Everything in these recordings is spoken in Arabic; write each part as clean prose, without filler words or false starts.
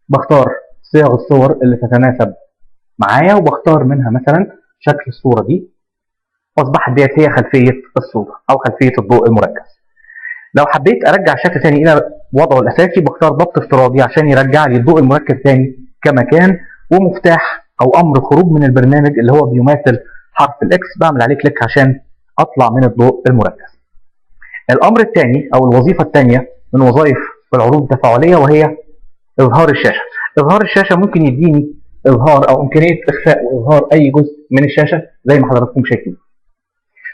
بختار صيغ الصور اللي تتناسب معايا، وبختار منها مثلا شكل الصورة دي، واصبحت ديت هي خلفية الصورة او خلفية الضوء المركز. لو حبيت ارجع شكل ثاني الى وضعه الاساسي بختار ضبط افتراضي عشان يرجع لي الضوء المركز ثاني كما كان، ومفتاح او امر خروج من البرنامج اللي هو بيماثل حرف الاكس بعمل عليه كليك عشان اطلع من الضوء المركز. الامر الثاني او الوظيفة الثانية من وظائف العروض التفاعلية وهي اظهار الشاشة. اظهار الشاشة ممكن يديني اظهار او امكانية اخفاء واظهار اي جزء من الشاشة زي ما حضراتكم شايفين.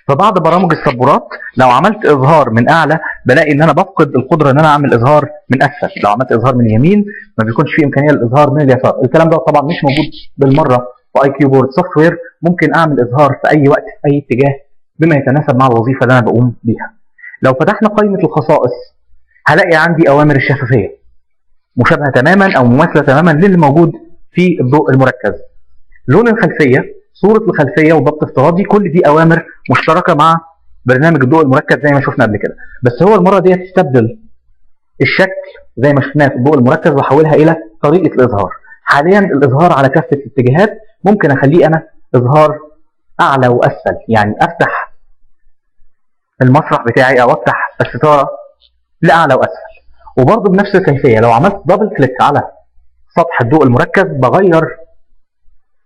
فبعض برامج السبورات لو عملت اظهار من اعلى بلاقي ان انا بفقد القدره ان انا اعمل اظهار من اسفل، لو عملت اظهار من اليمين ما بيكونش فيه امكانيه للاظهار من اليسار. الكلام ده طبعا مش موجود بالمره في اي كيبورد سوفت وير، ممكن اعمل اظهار في اي وقت في اي اتجاه بما يتناسب مع الوظيفه اللي انا بقوم بيها. لو فتحنا قائمه الخصائص هلاقي عندي اوامر الشفافيه مشابهه تماما او مماثله تماما للي موجود في الضوء المركز. لون الخلفيه، صورة الخلفية، وضبط افتراضي، كل دي أوامر مشتركة مع برنامج الضوء المركز زي ما شفنا قبل كده. بس هو المرة دي تستبدل الشكل زي ما شفناه في الضوء المركز وأحولها إلى طريقة الإظهار. حاليا الإظهار على كافة الاتجاهات، ممكن أخليه أنا إظهار أعلى وأسفل، يعني أفتح المسرح بتاعي أو أفتح الستارة لأعلى وأسفل. وبرضه بنفس الكيفية لو عملت دبل كليك على سطح الضوء المركز بغير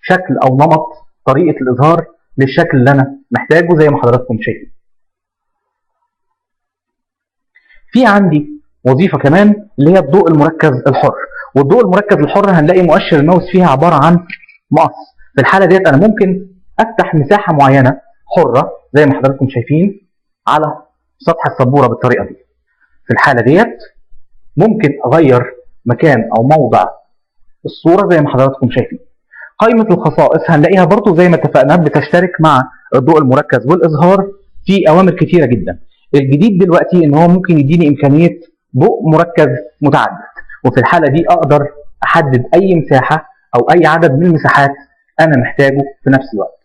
شكل أو نمط طريقة الإظهار للشكل اللي أنا محتاجه زي ما حضراتكم شايفين. في عندي وظيفة كمان اللي هي الضوء المركز الحر، والضوء المركز الحر هنلاقي مؤشر الماوس فيها عبارة عن مقص. في الحالة ديت أنا ممكن أفتح مساحة معينة حرة زي ما حضراتكم شايفين على سطح السبورة بالطريقة دي. في الحالة ديت ممكن أغير مكان أو موضع الصورة زي ما حضراتكم شايفين. قائمة الخصائص هنلاقيها برضو زي ما اتفقنا بتشترك مع الضوء المركز والإظهار في أوامر كتيرة جدا. الجديد دلوقتي إن هو ممكن يديني إمكانية ضوء مركز متعدد، وفي الحالة دي أقدر أحدد أي مساحة أو أي عدد من المساحات أنا محتاجه في نفس الوقت.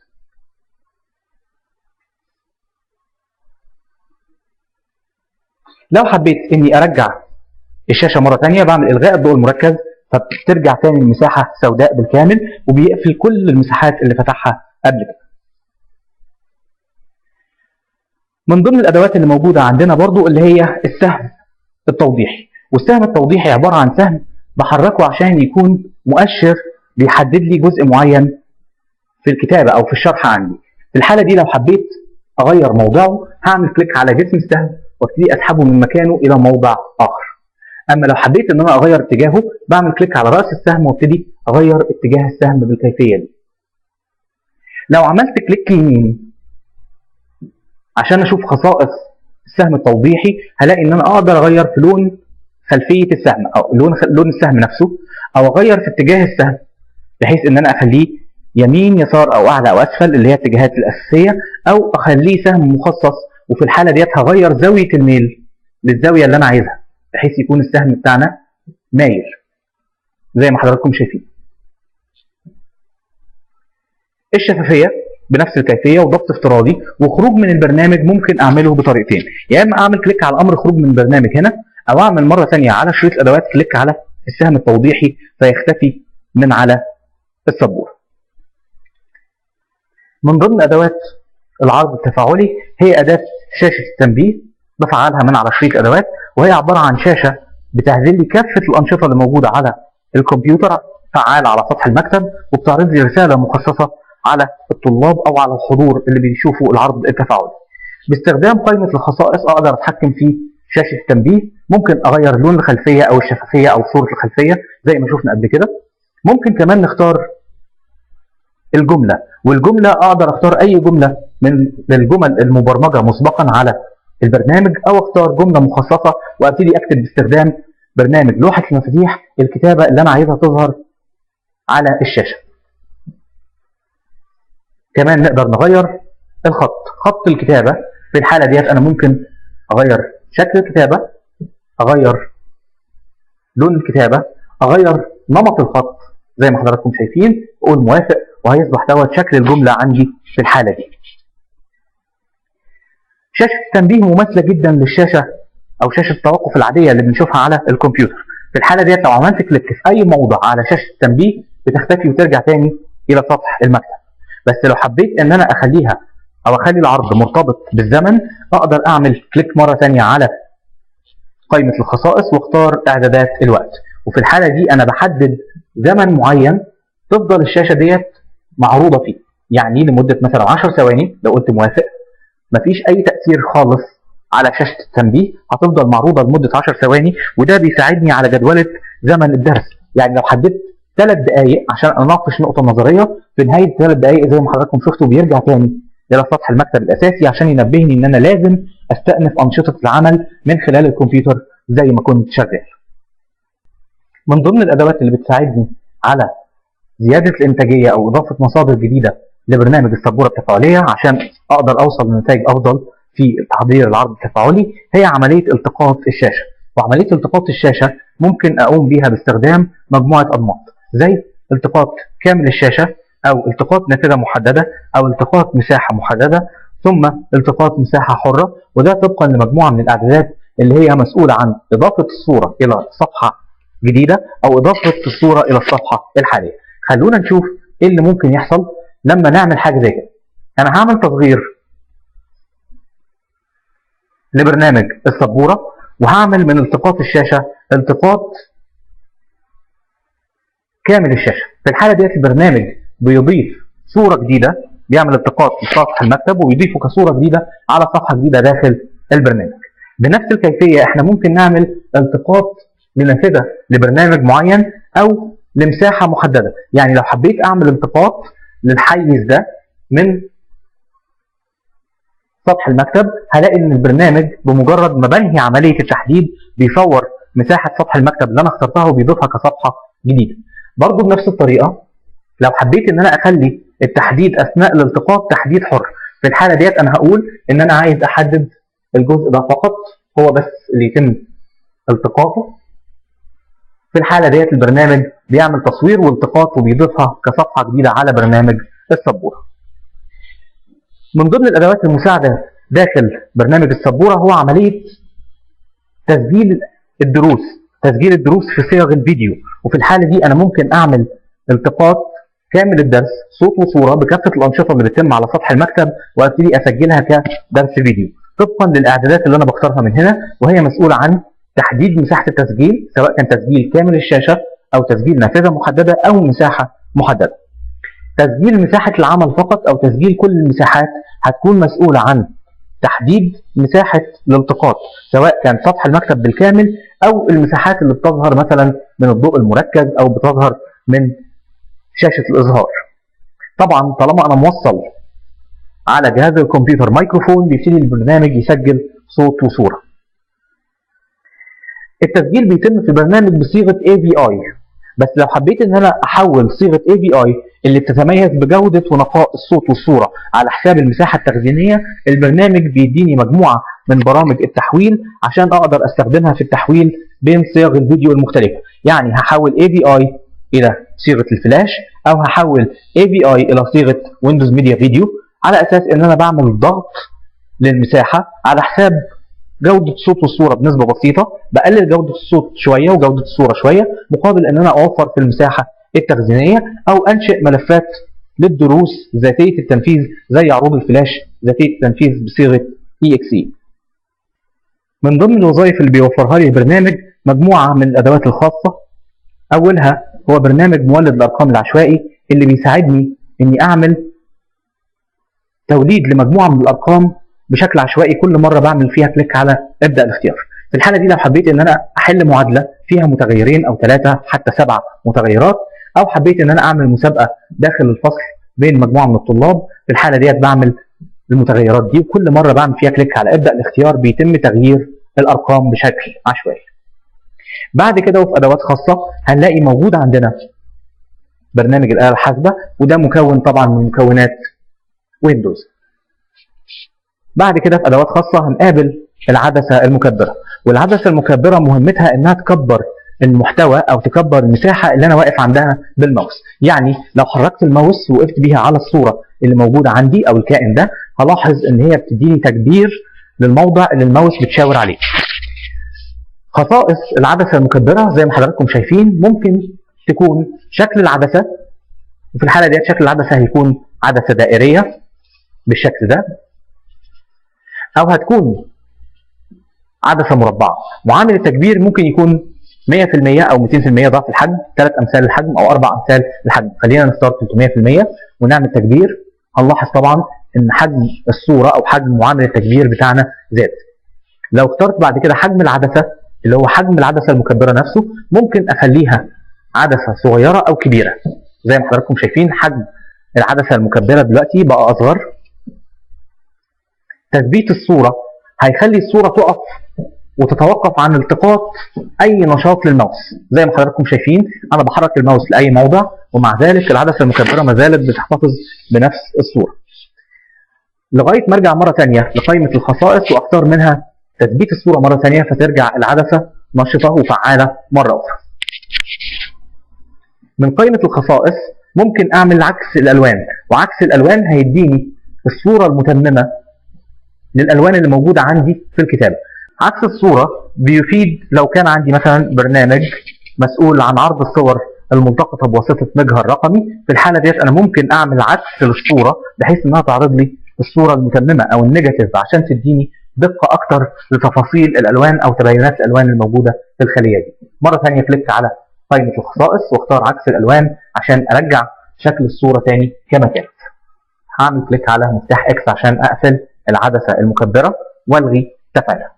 لو حبيت إني أرجع الشاشة مرة ثانية بعمل إلغاء الضوء المركز، فبترجع تاني المساحة سوداء بالكامل وبيقفل كل المساحات اللي فتحها قبل كده. من ضمن الأدوات اللي موجودة عندنا برضو اللي هي السهم التوضيحي، والسهم التوضيحي عبارة عن سهم بحركه عشان يكون مؤشر بيحدد لي جزء معين في الكتابة أو في الشرح عندي. في الحالة دي لو حبيت أغير موضعه هعمل كليك على جسم السهم وابتدي أسحبه من مكانه إلى موضع آخر. اما لو حبيت ان انا اغير اتجاهه بعمل كليك على راس السهم وابتدي اغير اتجاه السهم بالكيفيه دي. لو عملت كليك يمين عشان اشوف خصائص السهم التوضيحي هلاقي ان انا اقدر اغير في لون خلفيه السهم او لون السهم نفسه، او اغير في اتجاه السهم بحيث ان انا اخليه يمين يسار او اعلى او اسفل اللي هي الاتجاهات الاساسيه، او اخليه سهم مخصص وفي الحاله ديت هغير زاويه الميل للزاويه اللي انا عايزها بحيث يكون السهم بتاعنا مايل زي ما حضراتكم شايفين. الشفافية بنفس الكيفية وضبط افتراضي وخروج من البرنامج ممكن أعمله بطريقتين، يا إما أعمل كليك على أمر خروج من البرنامج هنا، أو أعمل مرة ثانية على شريط الأدوات كليك على السهم التوضيحي فيختفي من على السبور. من ضمن أدوات العرض التفاعلي هي أداة شاشة التنبيه، بفعلها من على شريط الأدوات، وهي عبارة عن شاشة بتهذل لي كافة الأنشطة اللي موجودة على الكمبيوتر فعال على سطح المكتب، وبتعرض لي رسالة مخصصة على الطلاب أو على الحضور اللي بيشوفوا العرض التفاعلي. باستخدام قائمة الخصائص أقدر أتحكم في شاشة التنبيه، ممكن أغير لون الخلفية أو الشفافية أو صورة الخلفية زي ما شفنا قبل كده. ممكن كمان نختار الجملة، والجملة أقدر أختار أي جملة من الجمل المبرمجة مسبقا على البرنامج، أو أختار جملة مخصصة وأبتدي أكتب باستخدام برنامج لوحة المفاتيح الكتابة اللي أنا عايزها تظهر على الشاشة. كمان نقدر نغير خط الكتابة. في الحالة ديت أنا ممكن أغير شكل الكتابة، أغير لون الكتابة، أغير نمط الخط زي ما حضراتكم شايفين، أقول موافق وهيصبح دوت شكل الجملة عندي في الحالة دي. شاشة التنبيه مماثلة جدا للشاشة أو شاشة التوقف العادية اللي بنشوفها على الكمبيوتر. في في الحاله ديت لو عملت كليك في اي موضع على شاشه التنبيه بتختفي وترجع تاني الى سطح المكتب. بس لو حبيت ان انا اخليها او اخلي العرض مرتبط بالزمن اقدر اعمل كليك مره ثانيه على قائمه الخصائص واختار اعدادات الوقت، وفي الحاله دي انا بحدد زمن معين تفضل الشاشه ديت معروضه فيه، يعني لمده مثلا 10 ثواني. لو قلت موافق مفيش اي تاثير خالص على شاشه التنبيه، هتفضل معروضه لمده 10 ثواني، وده بيساعدني على جدوله زمن الدرس. يعني لو حددت 3 دقائق عشان اناقش نقطه نظريه، في نهايه 3 دقائق زي ما حضراتكم شفتوا بيرجع تاني الى سطح المكتب الاساسي عشان ينبهني ان انا لازم استأنف انشطه العمل من خلال الكمبيوتر زي ما كنت شغال. من ضمن الادوات اللي بتساعدني على زياده الانتاجيه او اضافه مصادر جديده لبرنامج السبوره التفاعليه عشان اقدر اوصل لنتائج افضل في تحضير العرض التفاعلي هي عمليه التقاط الشاشه. وعمليه التقاط الشاشه ممكن اقوم بيها باستخدام مجموعه انماط زي التقاط كامل الشاشه او التقاط نافذه محدده او التقاط مساحه محدده ثم التقاط مساحه حره، وده طبقا لمجموعه من الاعدادات اللي هي مسؤوله عن اضافه الصوره الى صفحه جديده او اضافه الصوره الى الصفحه الحاليه. خلونا نشوف ايه اللي ممكن يحصل لما نعمل حاجه زي كده. انا هعمل تصغير لبرنامج السبوره وهعمل من التقاط الشاشه التقاط كامل الشاشه. في الحاله ديت البرنامج بيضيف صوره جديده، بيعمل التقاط لسطح المكتب وبيضيفه كصوره جديده على صفحه جديده داخل البرنامج. بنفس الكيفيه احنا ممكن نعمل التقاط لنافذه لبرنامج معين او لمساحه محدده. يعني لو حبيت اعمل التقاط للحيز ده من سطح المكتب هلاقي ان البرنامج بمجرد ما بنهي عمليه التحديد بيصور مساحه سطح المكتب اللي انا اخترتها وبيضيفها كصفحه جديده. برضه بنفس الطريقه لو حبيت ان انا اخلي التحديد اثناء الالتقاط تحديد حر، في الحاله ديت انا هقول ان انا عايز احدد الجزء ده فقط هو بس اللي يتم التقاطه. في الحاله ديت البرنامج بيعمل تصوير والتقاط وبيضيفها كصفحه جديده على برنامج السبوره. من ضمن الادوات المساعده داخل برنامج السبوره هو عمليه تسجيل الدروس، تسجيل الدروس في صيغ الفيديو. وفي الحاله دي انا ممكن اعمل التقاط كامل الدرس صوت وصوره بكافه الانشطه اللي بتتم على سطح المكتب وابتدي اسجلها كدرس فيديو طبقا للاعدادات اللي انا بختارها من هنا، وهي مسؤوله عن تحديد مساحه التسجيل سواء كان تسجيل كامل الشاشه او تسجيل نافذه محدده او مساحه محدده. تسجيل مساحه العمل فقط او تسجيل كل المساحات هتكون مسؤوله عن تحديد مساحه الالتقاط سواء كان سطح المكتب بالكامل او المساحات اللي بتظهر مثلا من الضوء المركز او بتظهر من شاشه الاظهار. طبعا طالما انا موصل على جهاز الكمبيوتر ميكروفون بيبتدي البرنامج يسجل صوت وصوره. التسجيل بيتم في البرنامج بصيغه AVI، بس لو حبيت ان انا احول صيغه AVI اللي بتتميز بجوده ونقاء الصوت والصوره على حساب المساحه التخزينيه، البرنامج بيديني مجموعه من برامج التحويل عشان اقدر استخدمها في التحويل بين صيغ الفيديو المختلفه. يعني هحول AVI الى صيغه الفلاش او هحول AVI الى صيغه ويندوز ميديا فيديو على اساس ان انا بعمل ضغط للمساحه على حساب جودة الصوت والصورة بنسبة بسيطة، بقلل جودة الصوت شوية وجودة الصورة شوية مقابل ان انا اوفر في المساحة التخزينية او انشئ ملفات للدروس ذاتية التنفيذ زي عروض الفلاش ذاتية التنفيذ بصيغة EXE. من ضمن الوظائف اللي بيوفرها لي البرنامج مجموعة من الادوات الخاصة. اولها هو برنامج مولد الارقام العشوائي اللي بيساعدني اني اعمل توليد لمجموعة من الارقام بشكل عشوائي كل مره بعمل فيها كليك على ابدا الاختيار. في الحاله دي لو حبيت ان انا احل معادله فيها متغيرين او 3 حتى 7 متغيرات، او حبيت ان انا اعمل مسابقه داخل الفصل بين مجموعه من الطلاب، في الحاله ديت بعمل المتغيرات دي وكل مره بعمل فيها كليك على ابدا الاختيار بيتم تغيير الارقام بشكل عشوائي. بعد كده وفي ادوات خاصه هنلاقي موجود عندنا برنامج الاله الحاسبه، وده مكون طبعا من مكونات ويندوز. بعد كده في ادوات خاصه هنقابل العدسه المكبره، والعدسه المكبره مهمتها انها تكبر المحتوى او تكبر المساحه اللي انا واقف عندها بالماوس. يعني لو حركت الماوس ووقفت بيها على الصوره اللي موجوده عندي او الكائن ده هلاحظ ان هي بتديني تكبير للموضع اللي الماوس بتشاور عليه. خصائص العدسة المكبرة زي ما حضراتكم شايفين ممكن تكون شكل العدسة، وفي الحالة دي شكل العدسة هيكون عدسة دائرية بالشكل ده، أو هتكون عدسة مربعة. معامل التكبير ممكن يكون 100% أو 200% ضعف الحجم، 3 أمثال الحجم أو 4 أمثال الحجم. خلينا نختار 300% ونعمل تكبير. هنلاحظ طبعا إن حجم الصورة أو حجم معامل التكبير بتاعنا زاد. لو اخترت بعد كده حجم العدسة اللي هو حجم العدسة المكبرة نفسه، ممكن أخليها عدسة صغيرة أو كبيرة. زي ما حضراتكم شايفين حجم العدسة المكبرة دلوقتي بقى أصغر. تثبيت الصورة هيخلي الصورة تقف وتتوقف عن التقاط أي نشاط للماوس. زي ما حضراتكم شايفين أنا بحرك الماوس لأي موضع، ومع ذلك العدسة المكبرة ما زالت بتحتفظ بنفس الصورة. لغاية ما أرجع مرة ثانية لقائمة الخصائص وأختار منها تثبيت الصورة مرة ثانية، فترجع العدسة نشطة وفعالة مرة أخرى. من قائمة الخصائص ممكن أعمل عكس الألوان، وعكس الألوان هيديني الصورة المتممة للألوان اللي موجودة عندي في الكتابة. عكس الصورة بيفيد لو كان عندي مثلا برنامج مسؤول عن عرض الصور الملتقطة بواسطة مجهر رقمي. في الحالة ديت أنا ممكن أعمل عكس للصورة بحيث إنها تعرض لي الصورة المتممة أو النيجاتيف عشان تديني دقة أكتر لتفاصيل الألوان أو تباينات الألوان الموجودة في الخلية دي. مرة ثانية كليك على قائمة الخصائص واختار عكس الألوان عشان أرجع شكل الصورة تاني كما كانت. هعمل كليك على مفتاح إكس عشان أقفل العدسة المكبرة والغي تفعيلها.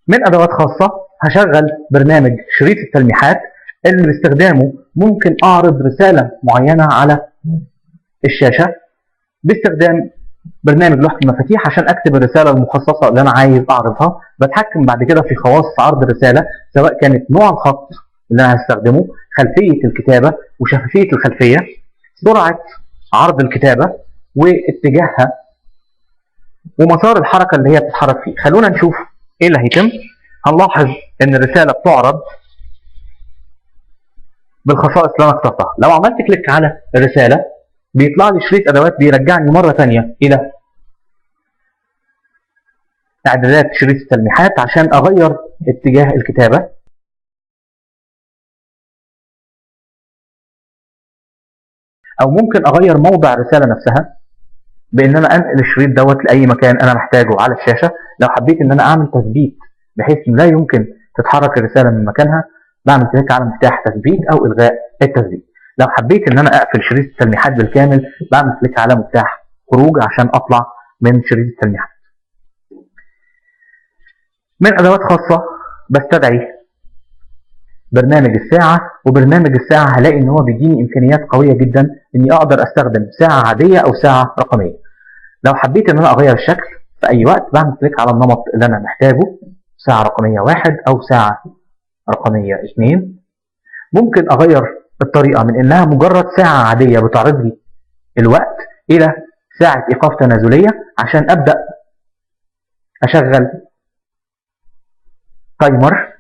من أدوات خاصة هشغل برنامج شريط التلميحات اللي باستخدامه ممكن أعرض رسالة معينة على الشاشة باستخدام برنامج لوحة المفاتيح عشان أكتب الرسالة المخصصة اللي أنا عايز أعرضها. بتحكم بعد كده في خواص عرض الرسالة، سواء كانت نوع الخط اللي أنا هستخدمه، خلفية الكتابة وشفافية الخلفية، سرعة عرض الكتابة واتجاهها، ومسار الحركة اللي هي بتتحرك فيه. خلونا نشوف ايه اللي هيتم. هنلاحظ ان الرسالة بتعرض بالخصائص اللي انا اخترتها. لو عملت كليك على الرسالة بيطلع لي شريط ادوات بيرجعني مرة ثانية الى اعدادات شريط التلميحات عشان اغير اتجاه الكتابة، او ممكن اغير موضع الرسالة نفسها بان انا انقل الشريط دوت لاي مكان انا محتاجه على الشاشه. لو حبيت ان انا اعمل تثبيت بحيث ان لا يمكن تتحرك الرساله من مكانها، بعمل كليك على مفتاح تثبيت او الغاء التثبيت. لو حبيت ان انا اقفل شريط التلميحات بالكامل، بعمل كليك على مفتاح خروج عشان اطلع من شريط التلميحات. من ادوات خاصه بستدعي برنامج الساعه، وبرنامج الساعه هلاقي ان هو بيديني امكانيات قويه جدا اني اقدر استخدم ساعه عاديه او ساعه رقميه. لو حبيت ان انا اغير الشكل في اي وقت بعمل كليك على النمط اللي انا محتاجه، ساعه رقميه 1 او ساعه رقميه 2. ممكن اغير الطريقه من انها مجرد ساعه عاديه بتعرض لي الوقت الى ساعه ايقاف تنازليه عشان ابدا اشغل تايمر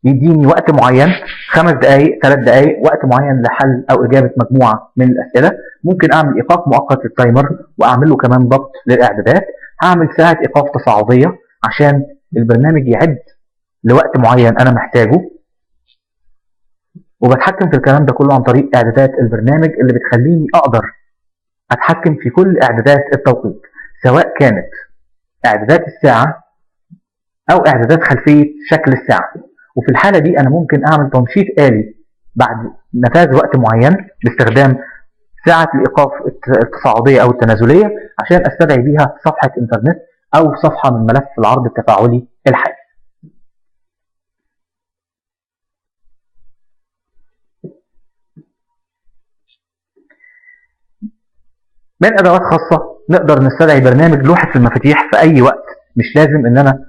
يديني وقت معين، 5 دقائق 3 دقائق، وقت معين لحل او اجابه مجموعه من الاسئله. ممكن اعمل ايقاف مؤقت للتايمر واعمل له كمان ضبط للاعدادات. هعمل ساعه ايقاف تصاعديه عشان البرنامج يعد لوقت معين انا محتاجه، وبتحكم في الكلام ده كله عن طريق اعدادات البرنامج اللي بتخليني اقدر اتحكم في كل اعدادات التوقيت، سواء كانت اعدادات الساعه او اعدادات خلفيه شكل الساعه. وفي الحالة دي أنا ممكن أعمل تنشيط آلي بعد نفاذ وقت معين باستخدام ساعة الإيقاف التصاعدية أو التنازلية عشان أستدعي بيها صفحة إنترنت أو صفحة من ملف العرض التفاعلي الحالي. من أدوات خاصة نقدر نستدعي برنامج لوحة المفاتيح في أي وقت. مش لازم إن أنا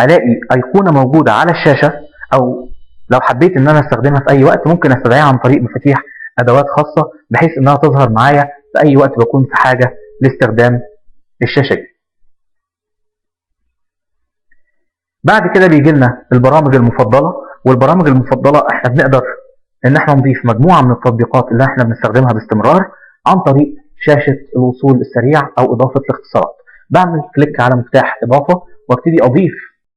الاقي ايقونه موجوده على الشاشه، او لو حبيت ان انا استخدمها في اي وقت ممكن استدعيها عن طريق مفاتيح ادوات خاصه بحيث انها تظهر معايا في اي وقت بكون في حاجه لاستخدام الشاشه دي. بعد كده بيجي لنا البرامج المفضله، والبرامج المفضله احنا بنقدر ان احنا نضيف مجموعه من التطبيقات اللي احنا بنستخدمها باستمرار عن طريق شاشه الوصول السريع او اضافه الاختصارات. بعمل كليك على مفتاح اضافه وابتدي اضيف